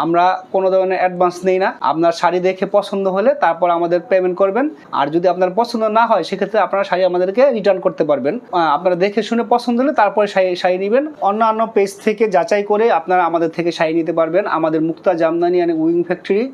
আমরা কোনো ধরনের অ্যাডভান্স নেই না। আপনার শাড়ি দেখে পছন্দ হলে তারপর আমাদের পেমেন্ট করবেন, আর যদি আপনার পছন্দ না হয় সেক্ষেত্রে আপনারা শাড়ি আমাদেরকে রিটার্ন করতে পারবেন। আপনারা দেখে শুনে পছন্দ হলে তারপরে শাড়ি নেবেন। অন্যান্য পেজ থেকে যাচাই করে আপনারা আমাদের থেকে শাড়ি নিতে পারবেন। আমাদের মুক্তা জামদানি অ্যান্ড উইং ফ্যাক্টরি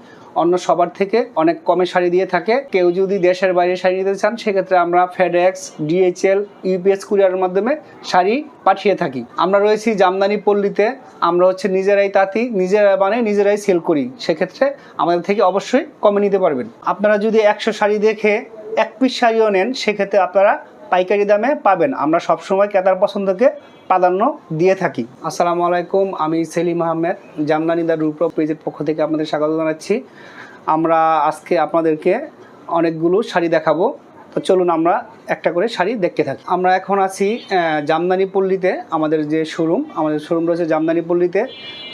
অন্য সবার থেকে অনেক কমে শাড়ি দিয়ে থাকে। কেউ যদি দেশের বাইরে শাড়ি নিতে চান সেক্ষেত্রে আমরা ফেডেক্স, ডিএইচএল, ইউপিএস কুরিয়ারের মাধ্যমে শাড়ি পাঠিয়ে থাকি। আমরা রয়েছি জামদানি পল্লীতে। আমরা নিজেরাই তাঁতি, নিজেরাই বানাই, নিজেরাই সেল করি। সেক্ষেত্রে আমাদের থেকে অবশ্যই কমে নিতে পারবেন। আপনারা যদি 100 শাড়ি দেখে 1 পিস শাড়িও নেন সেক্ষেত্রে আপনারা পাইকারি দামে পাবেন। আমরা সবসময় ক্রেতার পছন্দকে প্রাধান্য দিয়ে থাকি। আসসালামু আলাইকুম, আমি সেলিম আহমেদ, জামদানি দ্য রূপক পেজের পক্ষ থেকে আপনাদের স্বাগত জানাচ্ছি। আমরা আজকে আপনাদেরকে অনেকগুলো শাড়ি দেখাবো। তো চলুন আমরা একটা করে শাড়ি দেখতে থাকি। আমরা এখন আছি জামদানি পল্লীতে। আমাদের শোরুম রয়েছে জামদানি পল্লীতে।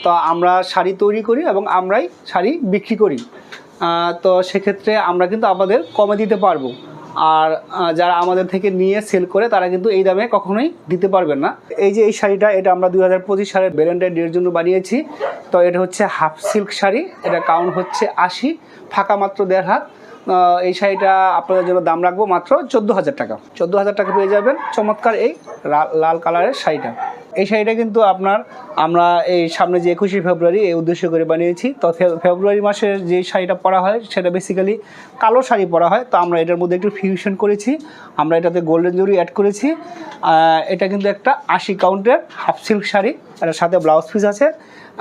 তো আমরা শাড়ি তৈরি করি এবং আমরাই শাড়ি বিক্রি করি। তো সেক্ষেত্রে আমরা কিন্তু আমাদের কমে দিতে পারবো। আর যারা আমাদের থেকে নিয়ে সেল করে তারা কিন্তু এই দামে কখনোই দিতে পারবেন না। এই যে এই শাড়িটা, এটা আমরা 2025 সালের ভ্যালেন্টাইন ডের জন্য বানিয়েছি। তো এটা হাফ সিল্ক শাড়ি। এটা কাউন্ট 80, ফাঁকা মাত্র 1.5 হাত। এই শাড়িটা আপনাদের জন্য দাম রাখবো মাত্র 14,000 টাকা। 14,000 টাকা পেয়ে যাবেন চমৎকার এই লাল কালারের শাড়িটা। এই শাড়িটা কিন্তু আমরা এই সামনে যে 21শে ফেব্রুয়ারি এই উদ্দেশ্য করে বানিয়েছি। তো ফেব্রুয়ারি মাসের যে শাড়িটা পরা হয় সেটা বেসিক্যালি কালো শাড়ি পরা হয়। তো আমরা এটার মধ্যে একটু ফিউশন করেছি। আমরা এটাতে গোল্ডেন জরি অ্যাড করেছি। এটা কিন্তু একটা 80 কাউন্টের হাফ সিল্ক শাড়ি। এটার সাথে ব্লাউজ পিস আছে।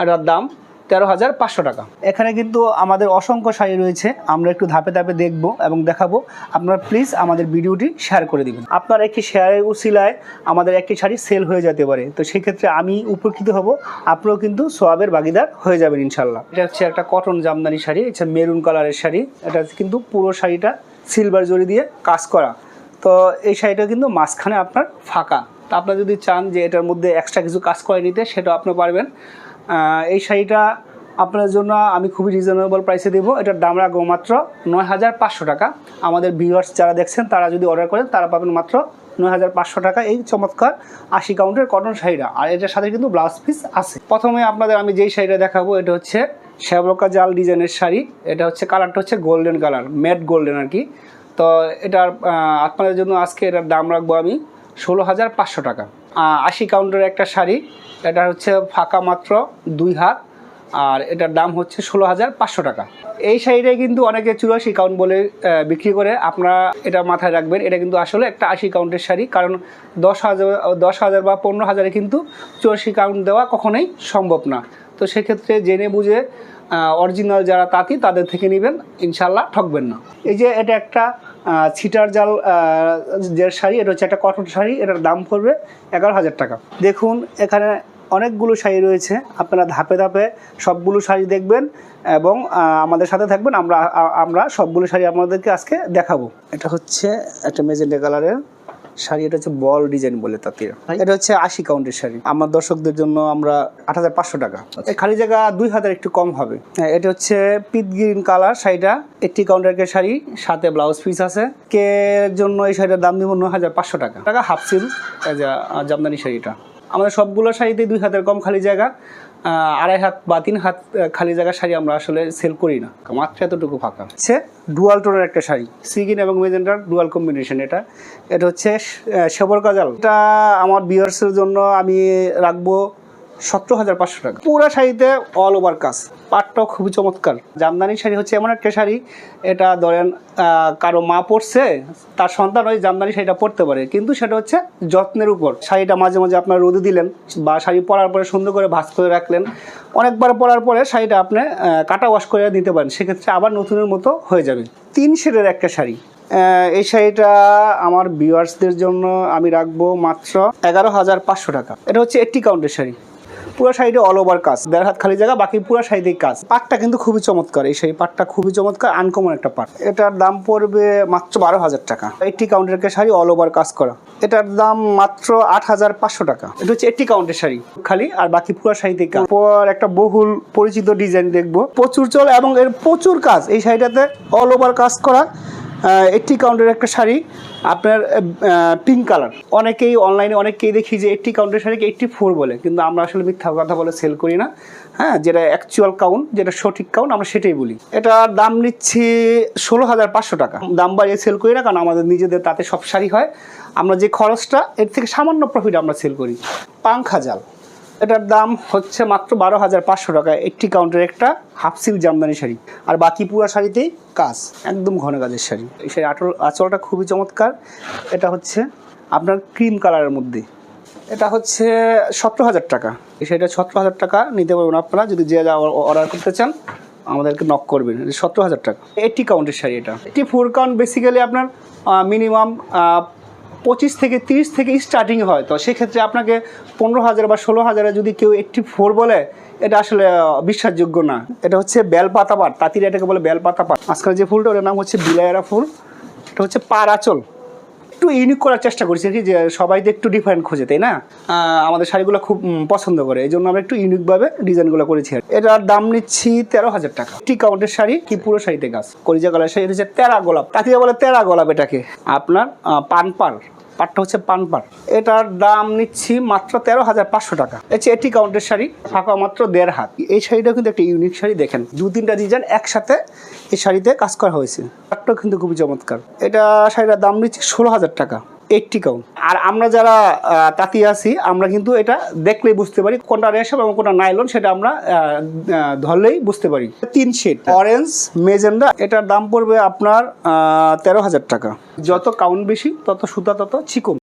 এটার দাম 13,500 টাকা। এখানে কিন্তু আমাদের অসংখ্য শাড়ি রয়েছে। আমরা একটু ধাপে ধাপে দেখব এবং দেখাবো। আপনারা প্লিজ আমাদের ভিডিওটি শেয়ার করে দিবেন। আপনার একটি শেয়ারের উসিলায় আমাদের একটি শাড়ি সেল হয়ে যেতে পারে। তো সেক্ষেত্রে আমি উপকৃত হব, আপনারাও কিন্তু সোয়াবের ভাগিদার হয়ে যাবেন ইনশাল্লাহ। এটা একটা কটন জামদানি শাড়ি। এটা মেরুন কালারের শাড়ি। এটা কিন্তু পুরো শাড়িটা সিলভার জরি দিয়ে কাজ করা। তো এই শাড়িটা কিন্তু মাঝখানে আপনার ফাঁকা। তো আপনারা যদি চান যে এটার মধ্যে এক্সট্রা কিছু কাজ করে নিতে, সেটাও আপনি পারবেন। এই শাড়িটা আপনার জন্য আমি খুবই রিজনেবল প্রাইসে দেবো। এটার দাম রাখবো মাত্র 9,500 টাকা। আমাদের ভিউয়ার্স যারা দেখছেন তারা যদি অর্ডার করেন তারা পাবেন মাত্র 9,500 টাকা এই চমৎকার 80 কাউন্টের কটন শাড়িটা। আর এটার সাথে কিন্তু ব্লাউজ পিস আছে। প্রথমে আপনাদের আমি যেই শাড়িটা দেখাবো এটা শ্যাবলকা জাল ডিজাইনের শাড়ি। এটা কালারটা গোল্ডেন কালার, ম্যাট গোল্ডেন আর কি। তো এটার আপনাদের জন্য আজকে এটার দাম রাখবো আমি 16,500 টাকা। 80 কাউন্টের একটা শাড়ি। এটা ফাঁকা মাত্র 2 হাত। আর এটার দাম 16,500 টাকা। এই শাড়িটাই কিন্তু অনেকে 84 কাউন্ট বলে বিক্রি করে। আপনারা এটা মাথায় রাখবেন, এটা কিন্তু আসলে একটা 80 কাউন্টের শাড়ি। কারণ 10,000 বা 15,000 কিন্তু 84 কাউন্ট দেওয়া কখনোই সম্ভব না। তো সেক্ষেত্রে জেনে বুঝে অরিজিনাল যারা তাঁতি তাদের থেকে নেবেন, ইনশাল্লাহ ঠকবেন না। এই যে এটা একটা ছিটার জাল যে শাড়ি, এটা একটা কটন শাড়ি। এটার দাম পড়বে 11,000 টাকা। দেখুন এখানে অনেকগুলো শাড়ি রয়েছে। আপনারা ধাপে ধাপে সবগুলো শাড়ি দেখবেন এবং আমাদের সাথে থাকবেন। আমরা সবগুলো শাড়ি আপনাদেরকে আজকে দেখাবো। এটা একটা মেজেন্টা কালারের শাড়ি। এটা বল ডিজাইন বলে তাঁতিরা। এটা 80 কাউন্টের শাড়ি। আমার দর্শকদের জন্য আমরা 8,500 টাকা। এই খালি জায়গা 2,000 একটু কম হবে। এটা পিট গ্রিন কালার শাড়িটা। 80 কাউন্টের শাড়ি, সাথে ব্লাউজ পিস আছে। কে জন্য এই শাড়িটার দাম দিব 9,500 টাকা। হাফ সিল্ক জামদানি শাড়িটা। আমাদের সবগুলো শাড়িতে 2 হাতের কম খালি জায়গা, 2.5 হাত বা 3 হাত খালি জায়গার শাড়ি আমরা আসলে সেল করি না, মাত্র এতটুকু ফাঁকা। ডুয়াল টোনের একটা শাড়ি, সিগিন এবং মেজেন্টার ডুয়াল কম্বিনেশন। এটা শ্যাবলকা জাল। এটা আমার ভিউয়ার্সের জন্য আমি রাখবো 17,500 টাকা। পুরো শাড়িতে অল ওভার কাজ, পাটটাও খুবই চমৎকার। জামদানি শাড়ি এমন একটা শাড়ি, এটা ধরেন কারো মা পরছে, তার সন্তান ওই জামদানি শাড়িটা পরতে পারে, কিন্তু সেটা যত্নের উপর। শাড়িটা মাঝে মাঝে আপনার রোদে দিলেন বা শাড়ি পরার পরে সুন্দর করে ভাঁজ করে রাখলেন। অনেকবার পরার পরে শাড়িটা আপনি কাটা ওয়াশ করে দিতে পারেন, সেক্ষেত্রে আবার নতুনের মতো হয়ে যাবে। 3 শেডের একটা শাড়ি। এই শাড়িটা আমার ভিউয়ার্সদের জন্য আমি রাখবো মাত্র 11,500 টাকা। এটা 80 কাউন্টের শাড়ি। পুরো শাড়িটা অল ওভার কাজ, 1.5 হাত খালি জায়গা, বাকি পুরো শাড়িতেই কাজ। পাটটা কিন্তু খুবই চমৎকার। এই শাড়ি পাটটা খুবই চমৎকার, আনকমন একটা পাট। এটার দাম পড়বে মাত্র 12,000 টাকা। 80 কাউন্টের একটা শাড়ি, অল ওভার কাজ করা। এটার দাম মাত্র 8,500 টাকা। এটা 80 কাউন্টের শাড়ি খালি, আর বাকি পুরো শাড়িতেই কাজ। পর একটা বহুল পরিচিত ডিজাইন দেখবো, প্রচুর চল এবং এর প্রচুর কাজ। এই শাড়িটাতে অল ওভার কাজ করা, 80 কাউন্টের একটা শাড়ি আপনার পিঙ্ক কালার। অনেকেই অনলাইনে অনেকেই দেখি যে 80 কাউন্টের শাড়িকে 84 বলে, কিন্তু আমরা আসলে মিথ্যা কথা বলে সেল করি না। হ্যাঁ, যেটা অ্যাকচুয়াল কাউন্ট, যেটা সঠিক কাউন্ট, আমরা সেটাই বলি। এটার দাম নিচ্ছি 16,500 টাকা। দাম বাড়িয়ে সেল করি না, কারণ আমাদের নিজেদের তাতে সব শাড়ি হয়। আমরা যে খরচটা, এর থেকে সামান্য প্রফিট আমরা সেল করি। পাংখা জাল, এটার দাম হচ্ছে মাত্র 12,500 টাকা। 80 কাউন্টের একটা হাফ সিল্ক জামদানি শাড়ি, আর বাকি পুরো শাড়িতেই কাজ, একদম ঘন কাজের শাড়ি। এই শাড়ি আঁচলটা খুবই চমৎকার। এটা হচ্ছে আপনার ক্রিম কালারের মধ্যে। এটা হচ্ছে 17,000 টাকা। এই শাড়িটা 17,000 টাকা নিতে পারবেন আপনারা। যদি যে যা অর্ডার করতে চান আমাদেরকে নক করবেন। 17,000 টাকা 80 কাউন্টের শাড়ি। এটা 84 কাউন্ট বেসিক্যালি আপনার মিনিমাম 25 থেকে 30 থেকে স্টার্টিং হয়। তো সেক্ষেত্রে আপনাকে 15,000 বা 16,000 যদি কেউ 84 বলে, এটা আসলে বিশ্বাসযোগ্য না। এটা হচ্ছে বেলপাতা পাট, তাঁতিরা এটাকে বলে বেলপাতা পাট। আজকাল যে ফুলটা, ওটার নাম হচ্ছে বিলায়রা ফুল। এটা হচ্ছে পাড় আঁচল। একটু ইউনিক করার চেষ্টা করছি কি, যে সবাই তো একটু ডিফারেন্ট খোঁজে, তাই না? আমাদের শাড়িগুলো খুব পছন্দ করে, এই জন্য আমরা একটু ইউনিকভাবে ডিজাইনগুলো করেছি। এটার দাম নিচ্ছি 13,000 টাকা। 80 কাউন্টের শাড়ি, কি পুরো শাড়িতে কাজ, করিজা কালার শাড়ি। এটা হচ্ছে তেরা গোলাপ, তাঁতিরা বলে তেরা গোলাপ এটাকে। আপনার পানপাড়, পাটটা হচ্ছে পানপাড়। এটার দাম নিচ্ছি মাত্র 13,500 টাকা। হচ্ছে 80 কাউন্টের শাড়ি, ফাঁকা মাত্র 1.5 হাত। এই শাড়িটা কিন্তু একটা ইউনিক শাড়ি। দেখেন 2-3টা ডিজাইন একসাথে এই শাড়িতে কাজ করা হয়েছে। পাটটাও কিন্তু খুবই চমৎকার। এটা শাড়িটার দাম নিচ্ছি 16,000 টাকা। 80 কাউন্ট। আর আমরা যারা তাঁতি আছি, আমরা কিন্তু এটা দেখলেই বুঝতে পারি কোনটা রেশম এবং কোনটা নাইলন, সেটা আমরা ধরলেই বুঝতে পারি। 3 শেড, অরেঞ্জ, মেজেন্ডা। এটার দাম পড়বে আপনার 13,000 টাকা। যত কাউন্ট বেশি তত সুতা তত চিকন।